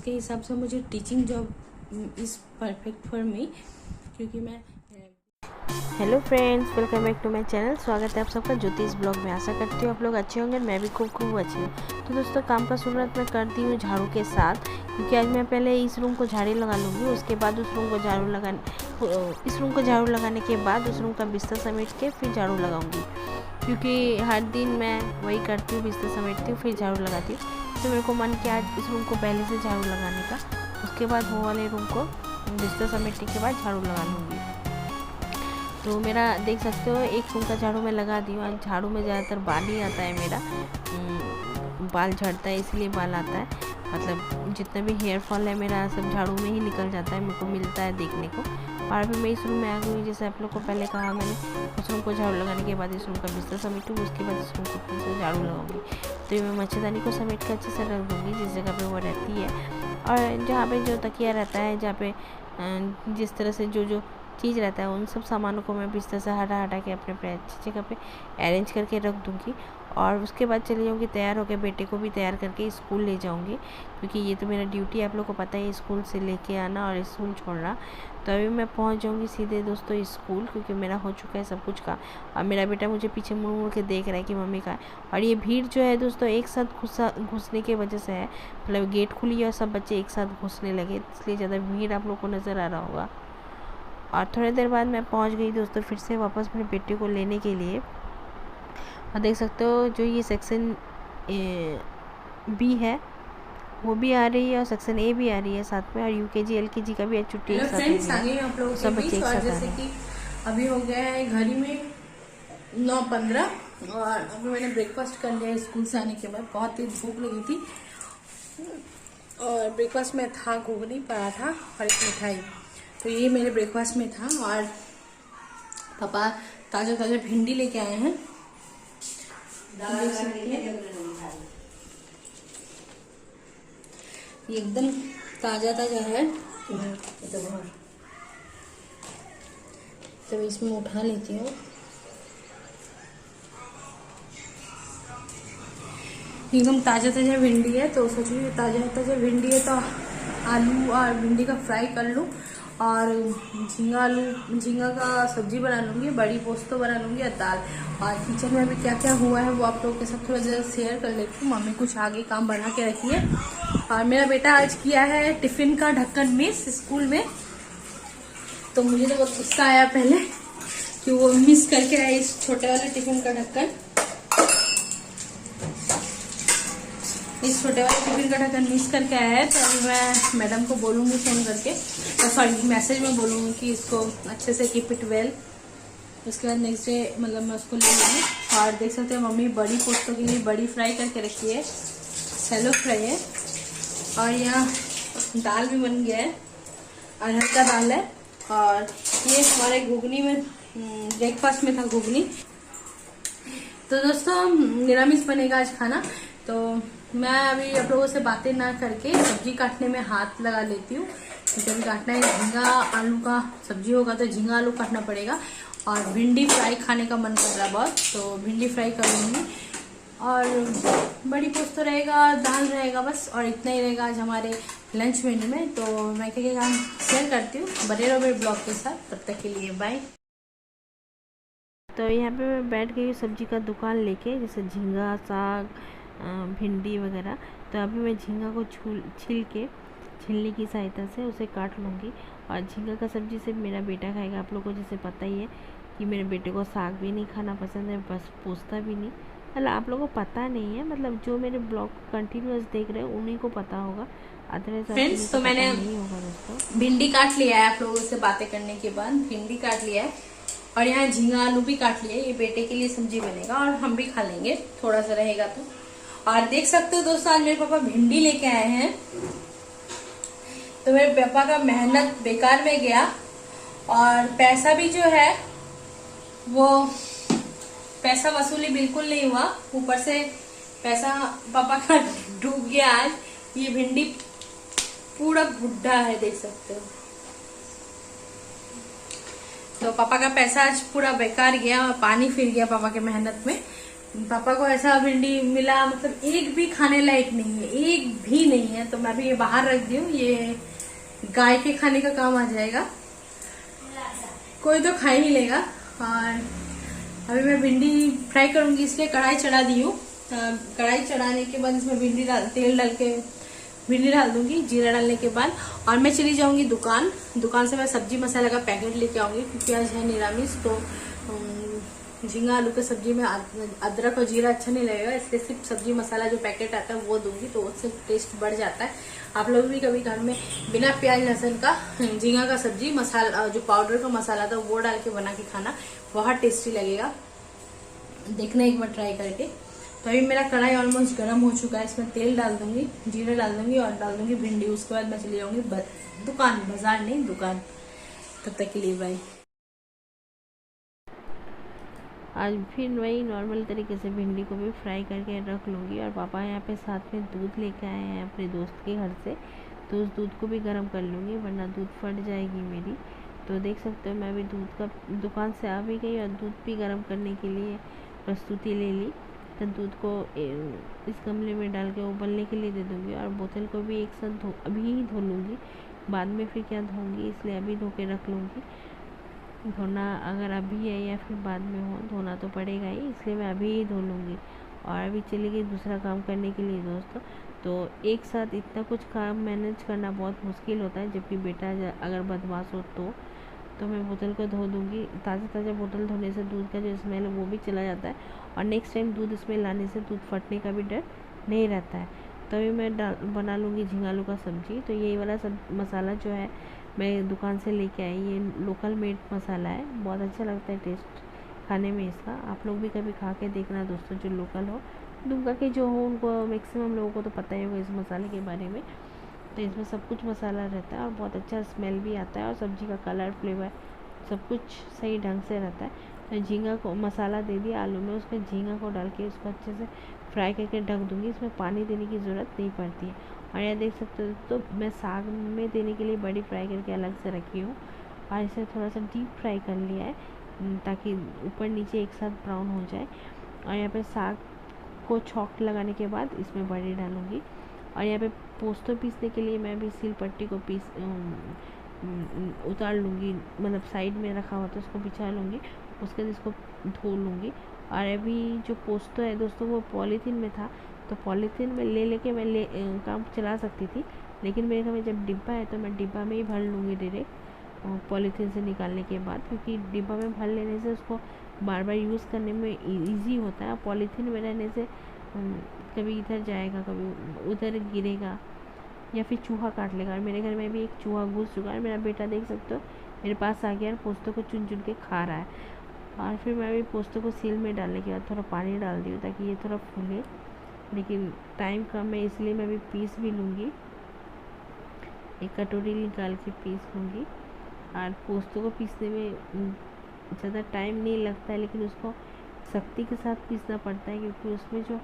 उसके हिसाब से मुझे teaching job is perfect for me, क्योंकि मैं hello friends, welcome back to my channel. स्वागत है आप सबका ज्योतिष ब्लॉग में। आशा करती हूँ आप लोग अच्छे होंगे, मैं भी खूब अच्छी हूँ। तो दोस्तों, काम का शुरुआत मैं करती हूँ झाड़ू के साथ, क्योंकि आज मैं पहले इस रूम को झाड़ू लगा लूँगी, उसके बाद इस रूम को झाड़ू लगाने के बाद उस रूम का बिस्तर समेट के फिर झाड़ू लगाऊंगी, क्योंकि हर दिन मैं वही करती हूँ, बिस्तर समेटती हूँ फिर झाड़ू लगाती हूँ। तो मेरे को मन किया आज इस रूम को पहले से झाड़ू लगाने का, उसके बाद वो वाले रूम को बिस्तर समेटने के बाद झाड़ू लगा लूँगी। तो मेरा देख सकते हो एक रूम का झाड़ू मैं लगा दी हूँ। आज झाड़ू में ज़्यादातर बाल ही आता है, मेरा बाल झड़ता है इसलिए बाल आता है, मतलब जितना भी हेयर फॉल है मेरा सब झाड़ू में ही निकल जाता है, मेरे को मिलता है देखने को। और अभी मैं इस रूम में आ गई हूँ। जैसे आप लोग को पहले कहा मैंने, उस रूम को झाड़ू लगाने के बाद इस रूम का बिस्तर समेटूँ, उसके बाद इस रूम को फिर से झाड़ू लगाऊंगी। तो ये मैं मच्छरदानी को समेट कर अच्छे से रख दूँगी जिस जगह पे वो रहती है, और जहाँ पे जो तकिया रहता है, जहाँ पे जिस तरह से जो चीज़ रहता है, उन सब सामानों को मैं बिस्तर से हटा के अपने अच्छी जगह पे अरेंज करके रख दूँगी। और उसके बाद चली जाऊँगी तैयार होकर, बेटे को भी तैयार करके स्कूल ले जाऊँगी, क्योंकि ये तो मेरा ड्यूटी है, आप लोग को पता है, स्कूल से लेके आना और स्कूल छोड़ना। तो अभी मैं पहुँच जाऊँगी सीधे दोस्तों स्कूल, क्योंकि मेरा हो चुका है सब कुछ का। और मेरा बेटा मुझे पीछे मुड़ मुड़ के देख रहा है कि मम्मी का है। और ये भीड़ जो है दोस्तों एक साथ घुसने की वजह से है, मतलब गेट खुली और सब बच्चे एक साथ घुसने लगे, इसलिए ज़्यादा भीड़ आप लोग को नज़र आ रहा होगा। और थोड़ी देर बाद मैं पहुंच गई दोस्तों फिर से वापस अपने बेटे को लेने के लिए। और देख सकते हो जो ये सेक्शन बी है वो भी आ रही है और सेक्शन ए भी आ रही है साथ में, और यूकेजी एलकेजी का भी छुट्टी एक साथ है, आप लोग सब बच्चे एक साथ जैसे कि अभी हो गया है घड़ी में 9:15 और अभी मैंने ब्रेकफास्ट कर लिया स्कूल से आने के बाद। बहुत तेज भूख लगी थी और ब्रेकफास्ट में था घुगनी, पराठा और एक मिठाई। तो ये मेरे ब्रेकफास्ट में था। और पापा ताजा भिंडी लेके आए हैं, ये एकदम ताजा है। तो इसमें उठा लेती हूँ। एकदम ताजा भिंडी है, तो सोच रही हूँ ताजा भिंडी है तो आलू और भिंडी का फ्राई कर लूँ, और झींगा का सब्जी बना लूँगी, बड़ी पोस्तो बना लूँगी और दाल। और किचन में अभी क्या क्या हुआ है वो आप लोगों के साथ थोड़ा ज़रा शेयर कर लेती हूँ। मम्मी कुछ आगे काम बढ़ा के रखी है। और मेरा बेटा आज किया है टिफिन का ढक्कन मिस स्कूल में, तो मुझे तो बहुत गुस्सा आया पहले कि वो मिस करके आए इस छोटे वाले टिफिन का ढक्कन। इस छोटे वाले टिफिन का ढक्कन मिस करके आया है, तो अभी मैं मैडम को बोलूँगी फ़ोन करके, सॉरी मैसेज में बोलूँगी कि इसको अच्छे से कीप इट वेल। उसके बाद नेक्स्ट डे मतलब मैं उसको ले लूँगी। और देख सकते हैं मम्मी बड़ी पोस्तों के लिए बड़ी फ्राई करके रखी है, सैलो फ्राई है। और यहाँ दाल भी बन गया है, अरहर का दाल है। और ये हमारे घुगनी में ब्रेकफास्ट में था घुगनी। तो दोस्तों निरामिष बनेगा आज खाना। तो मैं अभी आप लोगों से बातें ना करके सब्जी काटने में हाथ लगा लेती हूँ, क्योंकि अभी काटना है झींगा आलू का सब्जी होगा, तो झींगा आलू काटना पड़ेगा। और भिंडी फ्राई खाने का मन कर रहा है बहुत, तो भिंडी फ्राई कर लूँगी। और बड़ी पोस्त तो रहेगा, दाल रहेगा बस, और इतना ही रहेगा आज हमारे लंच मेन्यू में। तो मैं क्या काम शेयर करती हूँ, बने रहो मेरे ब्लॉग के साथ, तब तक के लिए बाय। तो यहाँ पे मैं बैठ गई सब्जी का दुकान लेके, जैसे झींगा, साग, भिंडी वगैरह। तो अभी मैं झींगा को छीलने की सहायता से उसे काट लूँगी। और झींगा का सब्जी सिर्फ मेरा बेटा खाएगा। आप लोगों को जैसे पता ही है कि मेरे बेटे को साग भी नहीं खाना पसंद है, बस पोस्ता भी नहीं, मतलब आप लोगों को पता नहीं है, मतलब जो मेरे ब्लॉग कंटिन्यूअस देख रहे हैं उन्हीं को पता होगा, फ्रेंड्स। तो मैंने नहीं होगा दोस्तों। भिंडी काट लिया है, आप लोगों से बातें करने के बाद भिंडी काट लिया है, और यहाँ झींगा आलू भी काट लिया है। ये बेटे के लिए सब्जी बनेगा और हम भी खा लेंगे, थोड़ा सा रहेगा तो। और देख सकते हो दोस्तों आज मेरे पापा भिंडी लेके आए हैं, तो मेरे पापा का मेहनत बेकार में गया, और पैसा भी जो है वो पैसा वसूली बिल्कुल नहीं हुआ, ऊपर से पैसा पापा का डूब गया। आज ये भिंडी पूरा बुढ़ा है, देख सकते हो। तो पापा का पैसा आज पूरा बेकार गया और पानी फिर गया पापा के मेहनत में। पापा को ऐसा भिंडी मिला, मतलब एक भी खाने लायक नहीं है, एक भी नहीं है। तो मैं भी ये बाहर रख दी हूँ, ये गाय के खाने का काम आ जाएगा, कोई तो खा ही नहीं लेगा। और अभी मैं भिंडी फ्राई करूंगी, इसलिए कढ़ाई चढ़ा दी हूँ। कढ़ाई चढ़ाने के बाद इसमें तेल डाल के भिंडी डाल दूंगी, जीरा डालने के बाद। और मैं चली जाऊंगी दुकान से मैं सब्जी मसाला का पैकेट लेके आऊंगी, क्योंकि आज है निरामिष। तो झींगा आलू की सब्जी में अदरक और जीरा अच्छा नहीं लगेगा, इसलिए सिर्फ सब्जी मसाला जो पैकेट आता है वो दूंगी, तो उससे टेस्ट बढ़ जाता है। आप लोग भी कभी घर में बिना प्याज लहसुन का झींगा का सब्जी मसाला, जो पाउडर का मसाला था वो डाल के बना के खाना, बहुत टेस्टी लगेगा। देखना एक बार ट्राई करके। तो अभी मेरा कढ़ाई ऑलमोस्ट गर्म हो चुका है, इसमें तेल डाल दूंगी, जीरा डाल दूंगी और डाल दूंगी भिंडी। उसके बाद मैं चली जाऊंगी दुकान, बाजार नहीं दुकान। तब तक के लिए बाय। आज फिर वही नॉर्मल तरीके से भिंडी को भी फ्राई करके रख लूँगी। और पापा यहाँ पे साथ में दूध लेके आए हैं अपने दोस्त के घर से, तो उस दूध को भी गर्म कर लूँगी, वरना दूध फट जाएगी मेरी। तो देख सकते हो मैं भी दूध का दुकान से आ भी गई और दूध भी गर्म करने के लिए प्रस्तुति ले ली। तो दूध को इस गमले में डाल के उबलने के लिए दे दूँगी। और बोतल को भी एक साथ अभी ही धो लूँगी, बाद में फिर क्या धोऊँगी, इसलिए अभी धो के रख लूँगी। धोना अगर अभी है या फिर बाद में हो, धोना तो पड़ेगा ही, इसलिए मैं अभी ही धो लूँगी। और अभी चली गई दूसरा काम करने के लिए दोस्तों। तो एक साथ इतना कुछ काम मैनेज करना बहुत मुश्किल होता है, जबकि बेटा अगर बदमाश हो तो मैं बोतल को धो दूँगी। ताज़ा बोतल धोने से दूध का जो स्मेल है वो भी चला जाता है, और नेक्स्ट टाइम दूध इसमें लाने से दूध फटने का भी डर नहीं रहता है। तो अभी मैं बना लूँगी झींगा आलू का सब्जी। तो यही वाला सब मसाला जो है मैं दुकान से लेके आई, ये लोकल मेड मसाला है, बहुत अच्छा लगता है टेस्ट खाने में इसका। आप लोग भी कभी खा के देखना दोस्तों, जो लोकल हो। दुमका के जो हो उनको मैक्सिमम लोगों को तो पता ही होगा इस मसाले के बारे में। तो इसमें सब कुछ मसाला रहता है और बहुत अच्छा स्मेल भी आता है, और सब्ज़ी का कलर, फ्लेवर सब कुछ सही ढंग से रहता है। तो झींगा को मसाला दे दिया आलू में, उसमें झींगा को डाल के उसको अच्छे से फ्राई करके ढक दूँगी। इसमें पानी देने की ज़रूरत नहीं पड़ती है। और यह देख सकते हो, तो मैं साग में देने के लिए बड़ी फ्राई करके अलग से रखी हूँ, और इसे थोड़ा सा डीप फ्राई कर लिया है, ताकि ऊपर नीचे एक साथ ब्राउन हो जाए। और यहाँ पे साग को छौंक लगाने के बाद इसमें बड़ी डालूँगी। और यहाँ पे पोस्तो पीसने के लिए मैं भी सिल पट्टी को उतार लूँगी, मतलब साइड में रखा हुआ तो उसको बिछा लूँगी, उसके बाद इसको धो लूँगी। और अभी जो पोस्तो है दोस्तों वो पॉलीथीन में था, तो पॉलीथीन में लेके मैं काम चला सकती थी, लेकिन मेरे घर में जब डिब्बा है तो मैं डिब्बा में ही भर लूँगी डायरेक्ट पॉलीथीन से निकालने के बाद, क्योंकि डिब्बा में भर लेने से उसको बार बार यूज़ करने में ईजी होता है। पॉलीथीन में रहने से कभी इधर जाएगा, कभी उधर गिरेगा, या फिर चूहा काट लेगा। और मेरे घर में भी एक चूहा घुस चुका है, मेरा बेटा देख सकते हो मेरे पास आ गया और पोस्तों को चुन चुन के खा रहा है। और फिर मैं भी पोस्तों को सील में डालने के बाद थोड़ा पानी डाल दी हूँ ताकि ये थोड़ा फूले, लेकिन टाइम कम है इसलिए मैं भी पीस भी लूँगी, एक कटोरी निकाल के पीस लूँगी। और पोस्तों को पीसने में ज़्यादा टाइम नहीं लगता है, लेकिन उसको सख्ती के साथ पीसना पड़ता है, क्योंकि उसमें जो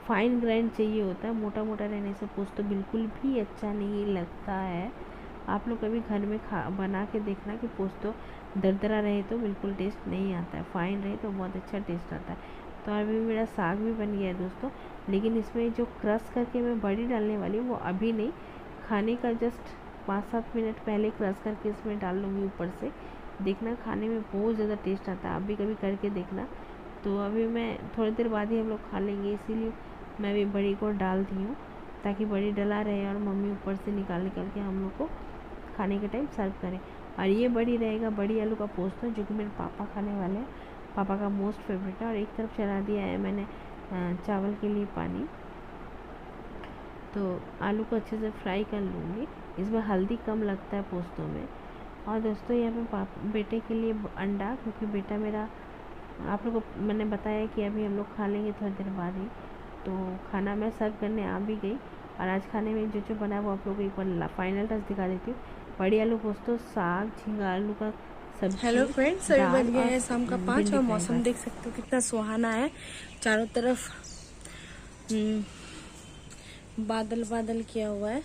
फाइन ग्राइंड चाहिए होता है, मोटा मोटा रहने से पोस्तो बिल्कुल भी अच्छा नहीं लगता है। आप लोग कभी घर में बना के देखना कि पोस्तो दरदरा रहे तो बिल्कुल टेस्ट नहीं आता है, फाइन रहे तो बहुत अच्छा टेस्ट आता है। तो अभी मेरा साग भी बन गया है दोस्तों, लेकिन इसमें जो क्रश करके मैं बड़ी डालने वाली हूँ वो अभी नहीं, खाने का जस्ट 5-7 मिनट पहले क्रश करके इसमें डाल लूँगी ऊपर से। देखना खाने में बहुत ज़्यादा टेस्ट आता है, आप भी कभी करके देखना। तो अभी मैं थोड़ी देर बाद ही हम लोग खा लेंगे, इसीलिए मैं भी बड़ी को डाल दी हूँ, ताकि बड़ी डला रहे और मम्मी ऊपर से निकाल के हम लोग को खाने के टाइम सर्व करें। और ये बड़ी रहेगा बड़ी आलू का पोस्तो, जो कि मेरे पापा खाने वाले हैं, पापा का मोस्ट फेवरेट है। और एक तरफ चला दिया है मैंने चावल के लिए पानी। तो आलू को अच्छे से फ्राई कर लूँगी, इसमें हल्दी कम लगता है पोस्तों में। और दोस्तों यहाँ पे बेटे के लिए अंडा, क्योंकि बेटा मेरा, आप लोगों को मैंने बताया कि अभी हम लोग खा लेंगे थोड़ी देर बाद ही। तो खाना मैं सर्व करने आ भी गई, और आज खाने में जो बना है वो आप लोगों को एक बार फाइनल टच दिखा देती हूँ। बड़ी आलू पोस्तो, साग, झींगा आलू का सब्जी। हेलो फ्रेंड्स, अभी बज गए हैं शाम का 5 और मौसम देख सकते हो कितना सुहाना है। चारों तरफ बादल बादल किया हुआ है।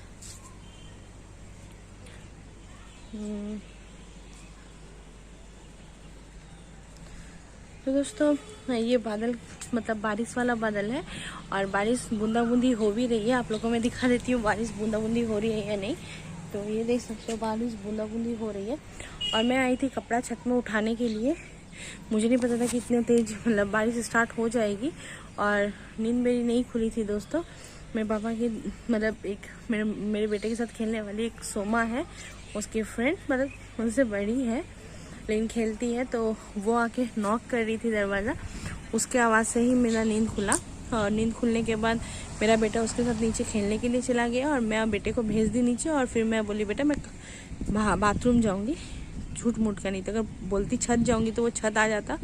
तो दोस्तों ये बादल मतलब बारिश वाला बादल है और बारिश बूंदा बूंदी हो भी रही है। आप लोगों को मैं दिखा देती हूँ बारिश बूंदा बूंदी हो रही है या नहीं। तो ये देख सकते हो बारिश बूंदा बूंदी हो रही है। और मैं आई थी कपड़ा छत में उठाने के लिए। मुझे नहीं पता था कि इतने तेज मतलब बारिश स्टार्ट हो जाएगी। और नींद मेरी नहीं खुली थी दोस्तों। मेरे पापा की मतलब एक मेरे बेटे के साथ खेलने वाली एक सोमा है, उसकी फ्रेंड मतलब उनसे बड़ी है लेकिन खेलती है, तो वो आके नॉक कर रही थी दरवाज़ा। उसके आवाज़ से ही मेरा नींद खुला। और नींद खुलने के बाद मेरा बेटा उसके साथ नीचे खेलने के लिए चला गया और मैं बेटे को भेज दी नीचे। और फिर मैं बोली बेटा मैं बाथरूम जाऊंगी, झूठ मूठ का नहीं तो अगर बोलती छत जाऊंगी तो वो छत आ जाता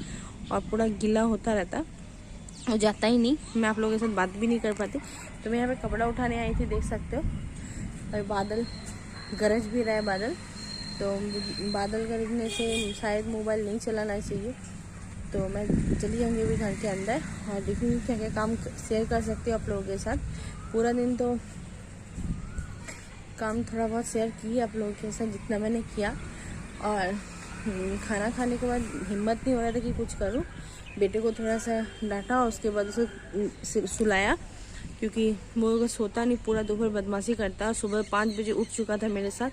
और पूरा गीला होता रहता। वो जाता ही नहीं, मैं आप लोगों के साथ बात भी नहीं कर पाती। तो मैं यहाँ पे कपड़ा उठाने आई थी, देख सकते हो। और बादल गरज भी रहा है बादल, तो बादल गरजने से शायद मोबाइल नहीं चलाना चाहिए। तो मैं चली जाऊँगी अभी घर के अंदर और देखूँगी क्या क्या काम शेयर कर सकती हूँ आप लोगों के साथ। पूरा दिन तो काम थोड़ा बहुत शेयर किए आप लोगों के साथ जितना मैंने किया। और खाना खाने के बाद हिम्मत नहीं हो रहा था कि कुछ करूँ। बेटे को थोड़ा सा डांटा और उसके बाद उसे सुलाया, क्योंकि वो अगर सोता नहीं पूरा दोपहर बदमाशी करता। सुबह 5 बजे उठ चुका था मेरे साथ,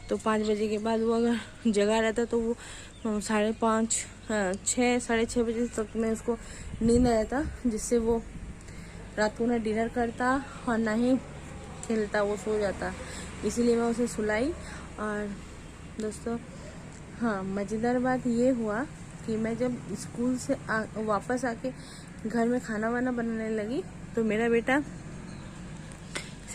तो 5 बजे के बाद वो अगर जगा रहता तो वो 5:30 6 साढ़े 6 बजे तक मैं उसको नींद आ जाता, जिससे वो रात को ना डिनर करता और ना ही खेलता, वो सो जाता। इसीलिए मैं उसे सुलाई। और दोस्तों हाँ, मज़ेदार बात ये हुआ कि मैं जब स्कूल से वापस आके घर में खाना वाना बनाने लगी तो मेरा बेटा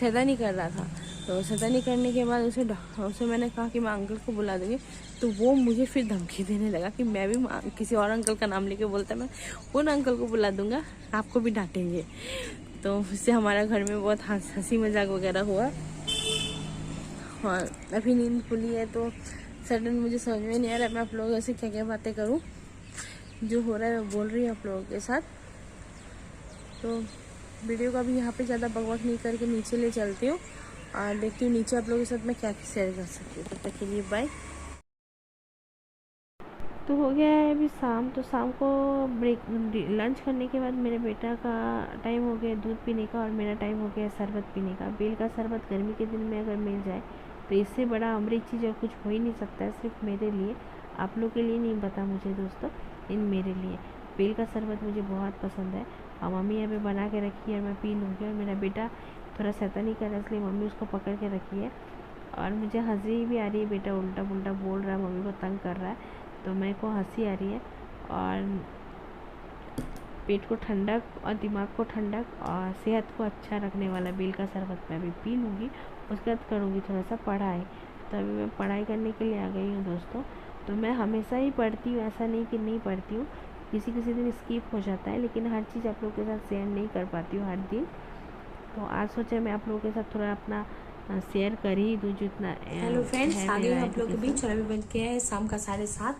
शैतानी कर रहा था। तो शैतानी करने के बाद उसे मैंने कहा कि मैं अंकल को बुला दूँगी। तो वो मुझे फिर धमकी देने लगा कि मैं भी किसी और अंकल का नाम लेके बोलता मैं उन अंकल को बुला दूँगा, आपको भी डांटेंगे। तो उससे हमारा घर में बहुत हंसी मजाक वगैरह हुआ। और अभी नींद खुली है तो सडन मुझे समझ में नहीं आ रहा मैं आप लोगों से क्या क्या बातें करूं। जो हो रहा है मैं बोल रही हूँ आप लोगों के साथ। तो वीडियो का भी यहाँ पे ज़्यादा बकवास नहीं करके नीचे ले चलती हूँ और देखती हूँ नीचे आप लोगों के साथ मैं क्या शेयर कर सकती हूँ। तब तक के लिए बाय। तो हो गया है अभी शाम। तो शाम को लंच करने के बाद मेरे बेटा का टाइम हो गया दूध पीने का और मेरा टाइम हो गया शरबत पीने का। बेल का शरबत गर्मी के दिन में अगर मिल जाए तो इससे बड़ा अमृत चीज़ और कुछ हो ही नहीं सकता है, सिर्फ मेरे लिए। आप लोग के लिए नहीं पता मुझे दोस्तों, इन मेरे लिए बेल का शरबत मुझे बहुत पसंद है। और मम्मी यहाँ पे बना के रखी है और मैं पी लूँगी। और मेरा बेटा थोड़ा शैतानी कर रहा है इसलिए मम्मी उसको पकड़ के रखी है। और मुझे हंसी भी आ रही है, बेटा उल्टा पुल्टा बोल रहा है, मम्मी को तंग कर रहा है, तो मेरे को हंसी आ रही है। और पेट को ठंडक और दिमाग को ठंडक और सेहत को अच्छा रखने वाला बेल का शरबत मैं अभी पी लूँगी। उसके बाद करूँगी थोड़ा सा पढ़ाई। तो अभी मैं पढ़ाई करने के लिए आ गई हूँ दोस्तों। तो मैं हमेशा ही पढ़ती हूँ, ऐसा नहीं कि नहीं पढ़ती हूँ, किसी किसी दिन स्किप हो जाता है, लेकिन हर चीज़ आप लोगों के साथ शेयर नहीं कर पाती हूँ हर दिन। तो आज सोचा मैं आप लोगों के साथ थोड़ा अपना शेयर कर ही दूँ जितना। हेलो फ्रेंड्स, आ गई हूँ आप लोगों के बीच और अभी बज गया है शाम का 7:30।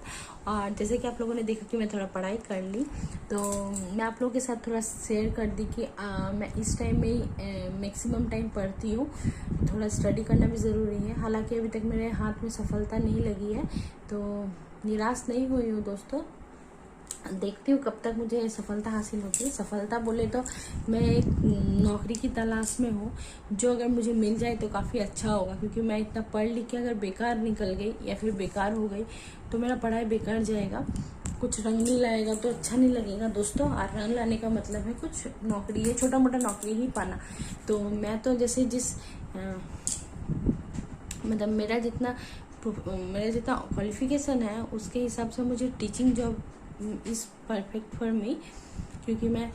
और जैसे कि आप लोगों ने देखा कि मैं थोड़ा पढ़ाई कर ली, तो मैं आप लोगों के साथ थोड़ा शेयर कर दी कि मैं इस टाइम में ही मैक्सिमम टाइम पढ़ती हूँ। थोड़ा स्टडी करना भी ज़रूरी है। हालांकि अभी तक मेरे हाथ में सफलता नहीं लगी है, तो निराश नहीं हुई हूँ दोस्तों। देखती हूँ कब तक मुझे सफलता हासिल होती है। सफलता बोले तो मैं एक नौकरी की तलाश में हूँ, जो अगर मुझे मिल जाए तो काफ़ी अच्छा होगा, क्योंकि मैं इतना पढ़ लिख के अगर बेकार निकल गई या फिर बेकार हो गई तो मेरा पढ़ाई बेकार जाएगा, कुछ रंग नहीं लाएगा तो अच्छा नहीं लगेगा दोस्तों। और रंग लाने का मतलब है कुछ नौकरी है, छोटा मोटा नौकरी ही पाना। तो मैं तो जैसे मतलब मेरा जितना क्वालिफिकेशन है उसके हिसाब से मुझे teaching job is perfect for me, क्योंकि मैं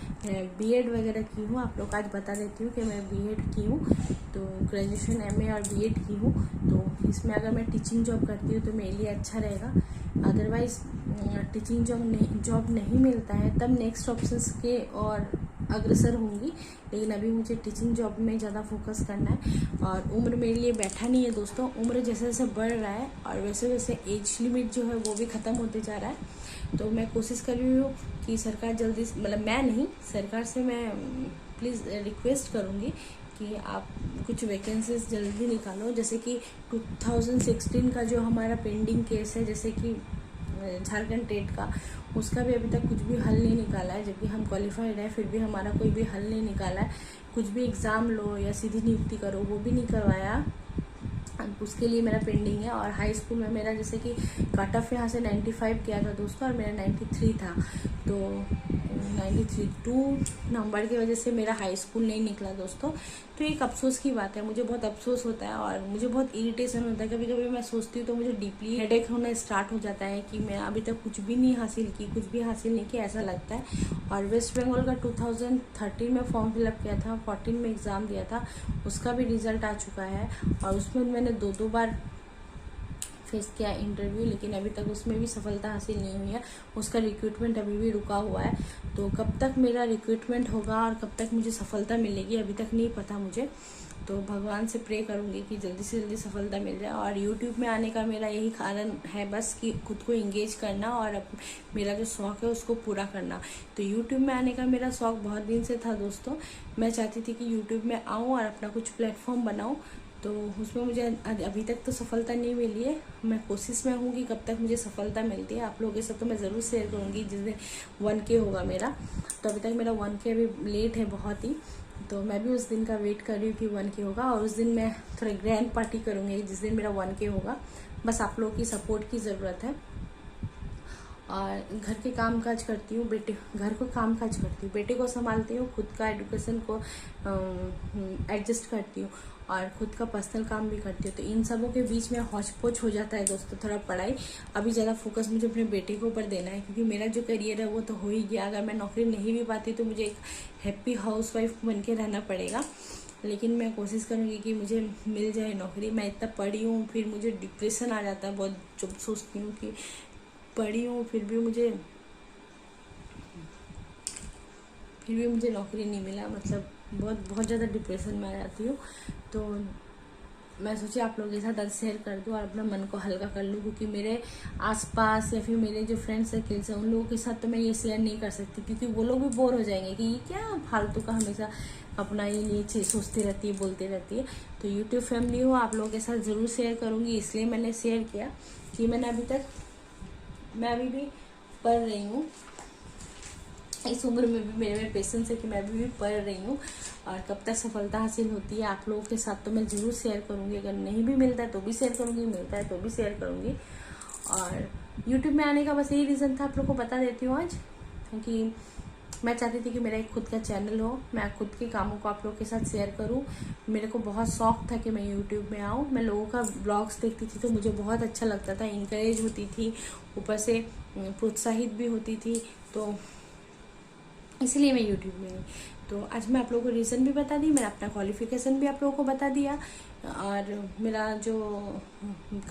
बीएड वगैरह की हूँ। आप लोग आज बता देती हूँ कि मैं बीएड की हूँ, तो ग्रेजुएशन एमए और बीएड की हूँ। तो इसमें अगर मैं टीचिंग जॉब करती हूँ तो मेरे लिए अच्छा रहेगा। अदरवाइज़ टीचिंग जॉब नहीं मिलता है तब नेक्स्ट ऑप्शंस के और अग्रसर होंगी, लेकिन अभी मुझे टीचिंग जॉब में ज़्यादा फोकस करना है। और उम्र मेरे लिए बैठा नहीं है दोस्तों, उम्र जैसे जैसे बढ़ रहा है और वैसे वैसे एज लिमिट जो है वो भी ख़त्म होते जा रहा है। तो मैं कोशिश कर रही हूँ कि सरकार जल्दी, मतलब मैं नहीं, सरकार से मैं प्लीज़ रिक्वेस्ट करूँगी कि आप कुछ वैकेंसीज जल्दी निकालो। जैसे कि 2016 का जो हमारा पेंडिंग केस है, जैसे कि झारखंड टेट का, उसका भी अभी तक कुछ भी हल नहीं निकाला है, जबकि हम क्वालिफाइड है, फिर भी हमारा कोई भी हल नहीं निकाला है। कुछ भी एग्ज़ाम लो या सीधी नियुक्ति करो, वो भी नहीं करवाया, उसके लिए मेरा पेंडिंग है। और हाई स्कूल में मेरा जैसे कि कट ऑफ यहाँ से 95 किया था दोस्तों, और मेरा 93 था, तो 93 2 नंबर की वजह से मेरा हाई स्कूल नहीं निकला दोस्तों। तो एक अफसोस की बात है, मुझे बहुत अफसोस होता है और मुझे बहुत इरिटेशन होता है। कभी कभी मैं सोचती हूँ तो मुझे डीपली हेडेक होना स्टार्ट हो जाता है कि मैं अभी तक कुछ भी नहीं हासिल की, कुछ भी हासिल नहीं किया, ऐसा लगता है। और वेस्ट बंगाल का 2013 में फॉर्म फिलअप किया था, 14 में एग्ज़ाम दिया था, उसका भी रिजल्ट आ चुका है, और उसमें मैंने 2 बार फेस किया इंटरव्यू, लेकिन अभी तक उसमें भी सफलता हासिल नहीं हुई है। उसका रिक्रूटमेंट अभी भी रुका हुआ है। तो कब तक मेरा रिक्रूटमेंट होगा और कब तक मुझे सफलता मिलेगी अभी तक नहीं पता मुझे। तो भगवान से प्रे करूँगी कि जल्दी से जल्दी सफलता मिल जाए। और यूट्यूब में आने का मेरा यही कारण है बस, कि खुद को इंगेज करना और मेरा जो शौक़ है उसको पूरा करना। तो यूट्यूब में आने का मेरा शौक़ बहुत दिन से था दोस्तों। मैं चाहती थी कि यूट्यूब में आऊँ और अपना कुछ प्लेटफॉर्म बनाऊँ, तो उसमें मुझे अभी तक तो सफलता नहीं मिली है। मैं कोशिश में हूँ कि कब तक मुझे सफलता मिलती है। आप लोगों के साथ तो मैं ज़रूर शेयर करूँगी जिस दिन 1K होगा मेरा। तो अभी तक मेरा 1K अभी लेट है बहुत ही, तो मैं भी उस दिन का वेट कर रही हूँ कि 1K होगा, और उस दिन मैं थोड़ा ग्रैंड पार्टी करूँगी जिस दिन मेरा 1K होगा। बस आप लोगों की सपोर्ट की ज़रूरत है। और घर के काम काज करती हूँ, घर को काम काज करती हूँ, बेटे को संभालती हूँ, खुद का एजुकेशन को एडजस्ट करती हूँ, और खुद का पर्सनल काम भी करती हूँ। तो इन सबों के बीच में हौच-पौच हो जाता है दोस्तों थोड़ा पढ़ाई। अभी ज़्यादा फोकस मुझे अपने बेटे के ऊपर देना है, क्योंकि मेरा जो करियर है वो तो हो ही गया। अगर मैं नौकरी नहीं भी पाती तो मुझे एक हैप्पी हाउसवाइफ बन के रहना पड़ेगा, लेकिन मैं कोशिश करूँगी कि मुझे मिल जाए नौकरी। मैं इतना पढ़ी हूँ, फिर मुझे डिप्रेशन आ जाता है बहुत, जब सोचती हूँ कि पढ़ी हूँ फिर भी मुझे नौकरी नहीं मिला, मतलब बहुत ज़्यादा डिप्रेशन में आ जाती हूँ। तो मैं सोची आप लोगों के साथ आज शेयर कर दूँ और अपना मन को हल्का कर लूँ, क्योंकि मेरे आसपास या फिर मेरे जो फ्रेंड सर्किल्स हैं उन लोगों के साथ तो मैं ये शेयर नहीं कर सकती, क्योंकि वो लोग भी बोर हो जाएंगे कि ये क्या फालतू का हमेशा अपना ये चीज़ सोचती रहती है, बोलती रहती है। तो यूट्यूब फैमिली हो, आप लोगों के साथ ज़रूर शेयर करूँगी, इसलिए मैंने शेयर किया कि मैं अभी भी पढ़ रही हूँ। इस उम्र में भी मेरे में पेशेंस है कि मैं अभी भी पढ़ रही हूँ, और कब तक सफलता हासिल होती है आप लोगों के साथ तो मैं ज़रूर शेयर करूँगी। अगर नहीं भी मिलता है तो भी शेयर करूँगी, मिलता है तो भी शेयर करूँगी। और यूट्यूब में आने का बस यही रीज़न था, आप लोग को बता देती हूँ आज, कि मैं चाहती थी कि मेरा एक खुद का चैनल हो, मैं खुद के कामों को आप लोगों के साथ शेयर करूं। मेरे को बहुत शौक था कि मैं यूट्यूब में आऊं। मैं लोगों का ब्लॉग्स देखती थी तो मुझे बहुत अच्छा लगता था, इंकरेज होती थी, ऊपर से प्रोत्साहित भी होती थी, तो इसलिए मैं यूट्यूब में आई। तो आज मैं आप लोगों को रीज़न भी बता दी, मेरा अपना क्वालिफिकेशन भी आप लोगों को बता दिया, और मेरा जो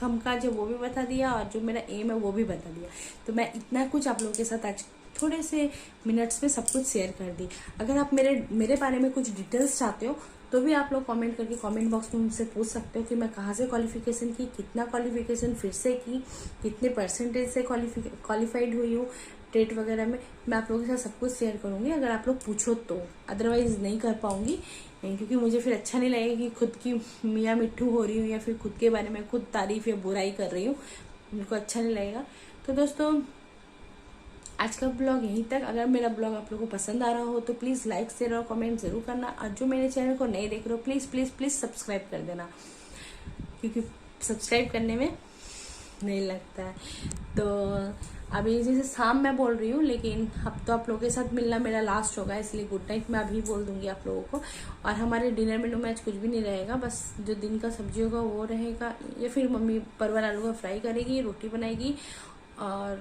कामकाज है वो भी बता दिया, और जो मेरा एम है वो भी बता दिया। तो मैं इतना कुछ आप लोगों के साथ आज थोड़े से मिनट्स में सब कुछ शेयर कर दी। अगर आप मेरे बारे में कुछ डिटेल्स चाहते हो तो भी आप लोग कमेंट करके कमेंट बॉक्स में मुझसे पूछ सकते हो कि मैं कहाँ से क्वालिफिकेशन की, कितना क्वालिफिकेशन फिर से की, कितने परसेंटेज से क्वालिफाइड हुई हूँ टेट वगैरह में। मैं आप लोगों के साथ सब कुछ शेयर करूँगी अगर आप लोग पूछो तो, अदरवाइज नहीं कर पाऊँगी, क्योंकि मुझे फिर अच्छा नहीं लगेगा कि खुद की मियाँ मिट्ठू हो रही हूँ या फिर खुद के बारे में खुद तारीफ या बुराई कर रही हूँ, मेरे को अच्छा नहीं लगेगा। तो दोस्तों आज का ब्लॉग यहीं तक। अगर मेरा ब्लॉग आप लोगों को पसंद आ रहा हो तो प्लीज़ लाइक शेयर और कमेंट ज़रूर करना, और जो मेरे चैनल को नए देख रहे हो प्लीज़ प्लीज़ प्लीज़ सब्सक्राइब कर देना, क्योंकि सब्सक्राइब करने में नहीं लगता है। तो अभी जैसे शाम में बोल रही हूँ, लेकिन अब तो आप लोगों के साथ मिलना मेरा लास्ट होगा, इसलिए गुड नाइट मैं अभी बोल दूंगी आप लोगों को। और हमारे डिनर मेनू में आज कुछ भी नहीं रहेगा, बस जो दिन का सब्जी होगा वो रहेगा, या फिर मम्मी परवल आलू का फ्राई करेगी, रोटी बनाएगी, और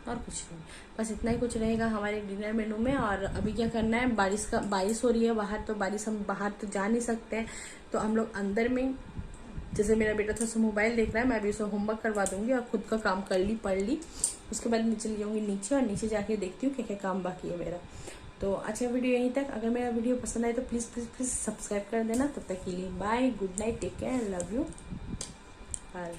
कुछ नहीं, बस इतना ही कुछ रहेगा हमारे डिनर मेनू में। और अभी क्या करना है, बारिश हो रही है बाहर, तो हम बाहर तो जा नहीं सकते हैं, तो हम लोग अंदर में, जैसे मेरा बेटा थोड़ा सा मोबाइल देख रहा है, मैं अभी उसे होमवर्क करवा दूंगी और खुद का काम पढ़ ली, उसके बाद मैं चली जाऊँगी नीचे, और नीचे जाके देखती हूँ क्या क्या काम बाकी है मेरा। तो अच्छा वीडियो यहीं तक। अगर मेरा वीडियो पसंद आए तो प्लीज़ प्लीज़ प्लीज़ सब्सक्राइब कर देना। तब तक के लिए bye, good night, take care, love you, bye.